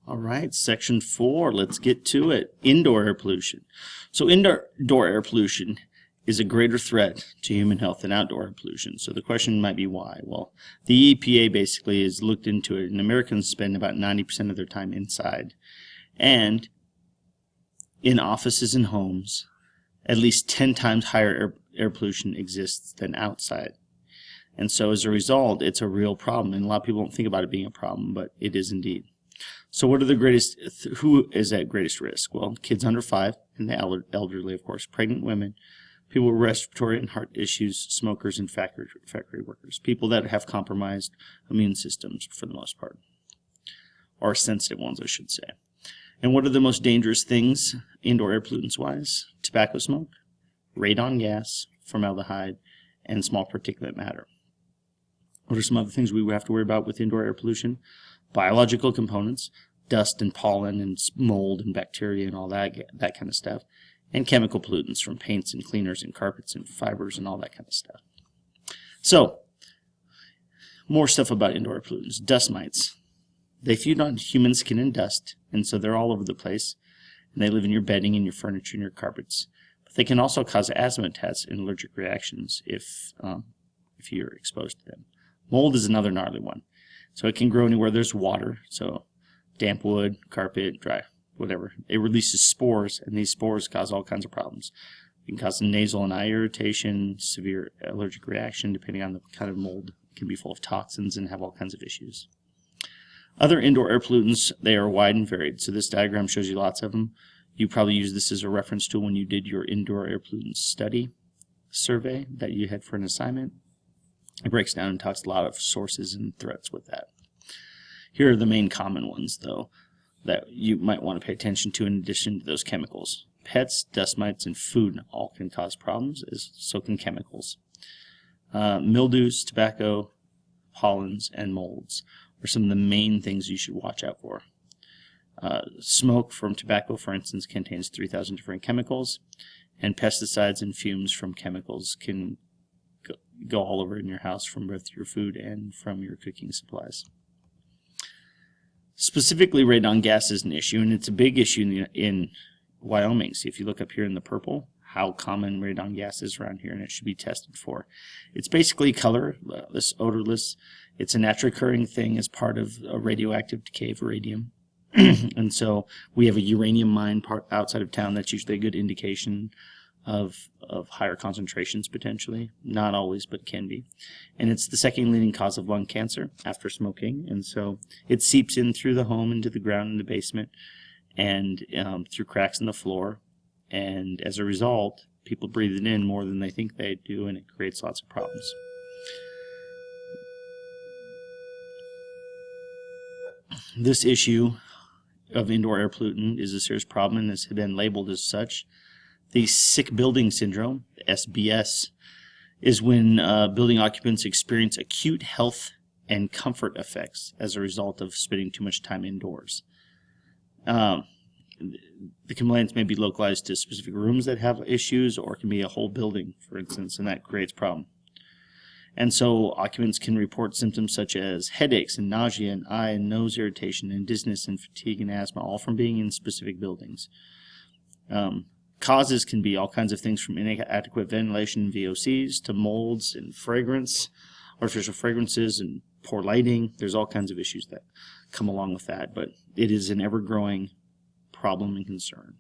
All right, section 4, let's get to it. Indoor air pollution. So indoor air pollution is a greater threat to human health than outdoor air pollution. So the question might be why? Well, the EPA basically has looked into it, and Americans spend about 90% of their time inside. And in offices and homes, at least 10 times higher air pollution exists than outside. And so as a result, it's a real problem. And a lot of people don't think about it being a problem, but it is indeed. So what are the greatest, who is at greatest risk? Well, kids under 5 and the elderly, of course, pregnant women, people with respiratory and heart issues, smokers, and factory workers, people that have compromised immune systems for the most part, or sensitive ones, I should say. And what are the most dangerous things indoor air pollutants-wise? Tobacco smoke, radon gas, formaldehyde, and small particulate matter. What are some other things we have to worry about with indoor air pollution? Biological components, dust and pollen and mold and bacteria and all that kind of stuff, and chemical pollutants from paints and cleaners and carpets and fibers and all that kind of stuff. So, more stuff about indoor pollutants. Dust mites. They feed on human skin and dust, and so they're all over the place, and they live in your bedding and your furniture and your carpets. But they can also cause asthma attacks and allergic reactions if you're exposed to them. Mold is another gnarly one. So it can grow anywhere there's water, so damp wood, carpet, dry, whatever. It releases spores, and these spores cause all kinds of problems. It can cause nasal and eye irritation, severe allergic reaction, depending on the kind of mold. It can be full of toxins and have all kinds of issues. Other indoor air pollutants, they are wide and varied. So this diagram shows you lots of them. You probably used this as a reference tool when you did your indoor air pollutants study survey that you had for an assignment. It breaks down and talks a lot of sources and threats with that. Here are the main common ones, though, that you might want to pay attention to in addition to those chemicals. Pets, dust mites, and food all can cause problems, as so can chemicals. Mildews, tobacco, pollens, and molds are some of the main things you should watch out for. Smoke from tobacco, for instance, contains 3,000 different chemicals, and pesticides and fumes from chemicals can go all over in your house from both your food and from your cooking supplies. Specifically, radon gas is an issue, and it's a big issue in Wyoming. See, if you look up here in the purple, how common radon gas is around here, and it should be tested for. It's basically colorless, odorless. It's a naturally occurring thing as part of a radioactive decay of radium. And so we have a uranium mine outside of town that's usually a good indication of higher concentrations potentially. Not always, but can be. And it's the second leading cause of lung cancer after smoking. And so it seeps in through the home, into the ground in the basement, and through cracks in the floor. And as a result, people breathe it in more than they think they do, and it creates lots of problems. This issue of indoor air pollutant is a serious problem and has been labeled as such. The sick building syndrome, SBS, is when building occupants experience acute health and comfort effects as a result of spending too much time indoors. The complaints may be localized to specific rooms that have issues, or it can be a whole building, for instance, and that creates a problem. And so occupants can report symptoms such as headaches and nausea and eye and nose irritation and dizziness and fatigue and asthma, all from being in specific buildings. Causes can be all kinds of things from inadequate ventilation and VOCs to molds and fragrance, artificial fragrances and poor lighting. There's all kinds of issues that come along with that, but it is an ever-growing problem and concern.